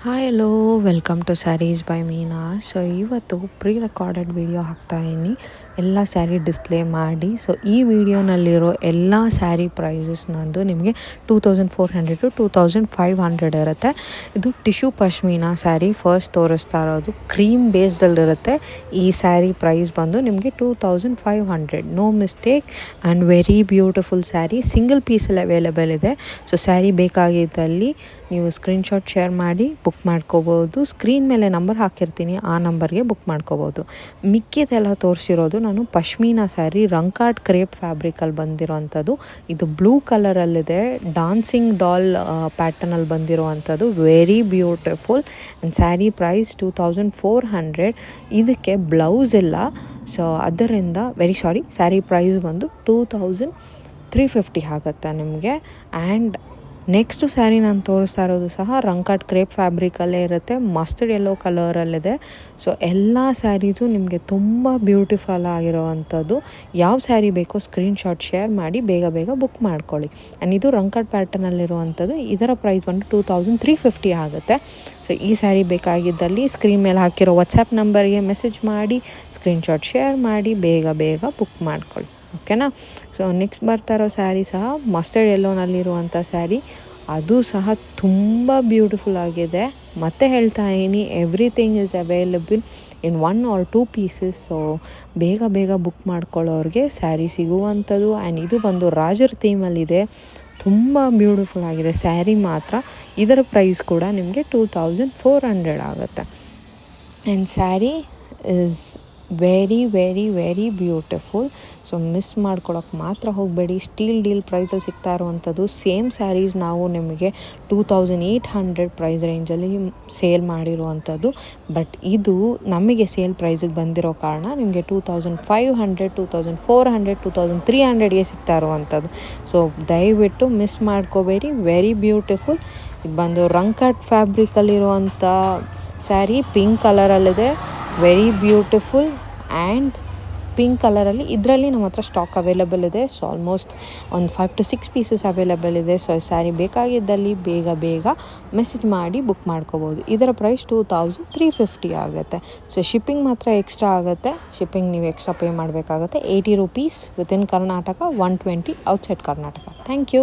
Hi hello welcome to sarees by Meena. So ಇವತ್ತು pre recorded video ಹಾಕ್ತಾಯಿದ್ದೀನಿ, ಎಲ್ಲ ಸ್ಯಾರಿ ಡಿಸ್ಪ್ಲೇ ಮಾಡಿ. ಸೊ ಈ ವಿಡಿಯೋನಲ್ಲಿರೋ ಎಲ್ಲ ಸ್ಯಾರಿ ಪ್ರೈಸಸ್ ನಂದು ನಿಮಗೆ 2400 ಟು 2500 ಇರುತ್ತೆ. ಇದು ಟಿಶ್ಯೂ ಪಶ್ಮೀನಾ ಸ್ಯಾರಿ ಫಸ್ಟ್ ತೋರಿಸ್ತಾ ಇರೋದು, ಕ್ರೀಮ್ ಬೇಸ್ಡಲ್ಲಿರುತ್ತೆ. ಈ ಸ್ಯಾರಿ ಪ್ರೈಸ್ ಬಂದು ನಿಮಗೆ 2500, no mistake. And very beautiful sari, single ಪೀಸಲ್ಲಿ ಅವೈಲೇಬಲ್ ಇದೆ. ಸೊ ಸ್ಯಾರಿ ಬೇಕಾಗಿದ್ದಲ್ಲಿ ನೀವು ಸ್ಕ್ರೀನ್ಶಾಟ್ ಶೇರ್ ಮಾಡಿ ಬುಕ್ ಮಾಡ್ಕೋಬೋದು. ಸ್ಕ್ರೀನ್ ಮೇಲೆ ನಂಬರ್ ಹಾಕಿರ್ತೀನಿ, ಆ ನಂಬರ್ಗೆ ಬುಕ್ ಮಾಡ್ಕೋಬೋದು. ಮಿಕ್ಕಿದೆಲ್ಲ ತೋರಿಸಿರೋದು ನಾನು ಪಶ್ಮೀನಾ ಸ್ಯಾರಿ, ರಂಕಾಟ್ ಕ್ರೇಪ್ ಫ್ಯಾಬ್ರಿಕಲ್ಲಿ ಬಂದಿರೋವಂಥದ್ದು. ಇದು ಬ್ಲೂ ಕಲರಲ್ಲಿದೆ, ಡಾನ್ಸಿಂಗ್ ಡಾಲ್ ಪ್ಯಾಟರ್ನಲ್ಲಿ ಬಂದಿರೋವಂಥದ್ದು. Very beautiful. And sari price 2400. ಇದಕ್ಕೆ ಬ್ಲೌಸ್ ಇಲ್ಲ, ಸೊ ಅದರಿಂದ ಸ್ಯಾರಿ ಪ್ರೈಸ್ ಬಂದು 2350 ಆಗುತ್ತೆ ನಿಮಗೆ. ಆ್ಯಂಡ್ ನೆಕ್ಸ್ಟು ಸ್ಯಾರಿ ನಾನು ತೋರಿಸ್ತಾ ಇರೋದು ಸಹ ರಂಕಾಟ್ ಕ್ರೇಪ್ ಫ್ಯಾಬ್ರಿಕಲ್ಲೇ ಇರುತ್ತೆ, ಮಸ್ಟರ್ಡ್ ಯೆಲ್ಲೋ ಕಲರಲ್ಲಿದೆ. ಸೊ ಎಲ್ಲ ಸ್ಯಾರೀಸು ನಿಮಗೆ ತುಂಬ ಬ್ಯೂಟಿಫುಲ್ ಆಗಿರೋವಂಥದ್ದು. ಯಾವ ಸ್ಯಾರಿ ಬೇಕೋ ಸ್ಕ್ರೀನ್ಶಾಟ್ ಶೇರ್ ಮಾಡಿ ಬೇಗ ಬೇಗ ಬುಕ್ ಮಾಡ್ಕೊಳ್ಳಿ. ಆ್ಯಂಡ್ ಇದು ರಂಕಾಟ್ ಪ್ಯಾಟರ್ನಲ್ಲಿರುವಂಥದ್ದು. ಇದರ ಪ್ರೈಸ್ ಬಂದು 2350 ಆಗುತ್ತೆ. ಸೊ ಈ ಸ್ಯಾರಿ ಬೇಕಾಗಿದ್ದಲ್ಲಿ ಸ್ಕ್ರೀನ್ ಮೇಲೆ ಹಾಕಿರೋ ವಾಟ್ಸಪ್ ನಂಬರ್ಗೆ ಮೆಸೇಜ್ ಮಾಡಿ ಸ್ಕ್ರೀನ್ಶಾಟ್ ಶೇರ್ ಮಾಡಿ ಬೇಗ ಬೇಗ ಬುಕ್ ಮಾಡ್ಕೊಳ್ಳಿ, ಓಕೆನಾ. ಸೊ ನೆಕ್ಸ್ಟ್ ಬರ್ತಾ ಇರೋ ಸ್ಯಾರಿ ಸಹ ಮಸ್ಟರ್ಡ್ ಯೆಲ್ಲೋನಲ್ಲಿರುವಂಥ ಸ್ಯಾರಿ, ಅದು ಸಹ ತುಂಬ ಬ್ಯೂಟಿಫುಲ್ ಆಗಿದೆ. ಮತ್ತೆ ಹೇಳ್ತಾ ಇದ್ದೀನಿ, everything is available in 1 or 2 pieces. So ಬೇಗ ಬೇಗ ಬುಕ್ ಮಾಡ್ಕೊಳ್ಳೋರಿಗೆ ಸ್ಯಾರಿ ಸಿಗುವಂಥದ್ದು. ಆ್ಯಂಡ್ ಇದು ಬಂದು ರಾಜರ್ ಥೀಮಲ್ಲಿದೆ, ತುಂಬ ಬ್ಯೂಟಿಫುಲ್ ಆಗಿದೆ ಸ್ಯಾರಿ ಮಾತ್ರ. ಇದರ ಪ್ರೈಸ್ ಕೂಡ ನಿಮಗೆ 2400 ಆಗುತ್ತೆ. And sari is very very very beautiful. So miss ಮಾಡ್ಕೊಳಕ್ಕೆ ಮಾತ್ರ ಹೋಗಬೇಡಿ. ಸ್ಟೀಲ್ ಡೀಲ್ ಪ್ರೈಸಲ್ಲಿ ಸಿಗ್ತಾ ಇರುವಂಥದ್ದು. ಸೇಮ್ ಸ್ಯಾರೀಸ್ ನಾವು ನಿಮಗೆ 2800 ಪ್ರೈಸ್ ರೇಂಜಲ್ಲಿ ಸೇಲ್ ಮಾಡಿರುವಂಥದ್ದು. ಬಟ್ ಇದು ನಮಗೆ ಸೇಲ್ ಪ್ರೈಸಿಗೆ ಬಂದಿರೋ ಕಾರಣ ನಿಮಗೆ 2500, 2400, 2300ಗೆ ಸಿಗ್ತಾ ಇರುವಂಥದ್ದು. ಸೊ ದಯವಿಟ್ಟು ಮಿಸ್ ಮಾಡ್ಕೋಬೇಡಿ. Very beautiful. ಇದು ಬಂದು ರಂಕಾಟ್ ಫ್ಯಾಬ್ರಿಕಲ್ಲಿರುವಂಥ ಸ್ಯಾರಿ, ಪಿಂಕ್ ಕಲರಲ್ಲಿದೆ. Very beautiful. ಆ್ಯಂಡ್ ಪಿಂಕ್ ಕಲರಲ್ಲಿ ಇದರಲ್ಲಿ ನಮ್ಮ ಹತ್ರ ಸ್ಟಾಕ್ ಅವೈಲಬಲ್ ಇದೆ. ಸೊ ಆಲ್ಮೋಸ್ಟ್ ಒಂದು 5 to 6 ಪೀಸಸ್ ಅವೈಲಬಲ್ ಇದೆ. ಸೊ ಸ್ಯಾರಿ ಬೇಕಾಗಿದ್ದಲ್ಲಿ ಬೇಗ ಬೇಗ ಮೆಸೇಜ್ ಮಾಡಿ ಬುಕ್ ಮಾಡ್ಕೋಬೋದು. ಇದರ ಪ್ರೈಸ್ 2350 ಆಗುತ್ತೆ. ಸೊ ಶಿಪ್ಪಿಂಗ್ ಮಾತ್ರ ಎಕ್ಸ್ಟ್ರಾ ಆಗುತ್ತೆ. ಶಿಪ್ಪಿಂಗ್ ನೀವು ಎಕ್ಸ್ಟ್ರಾ ಪೇ ಮಾಡಬೇಕಾಗುತ್ತೆ. 80 rupees within Karnataka, 120 outside Karnataka. Thank you.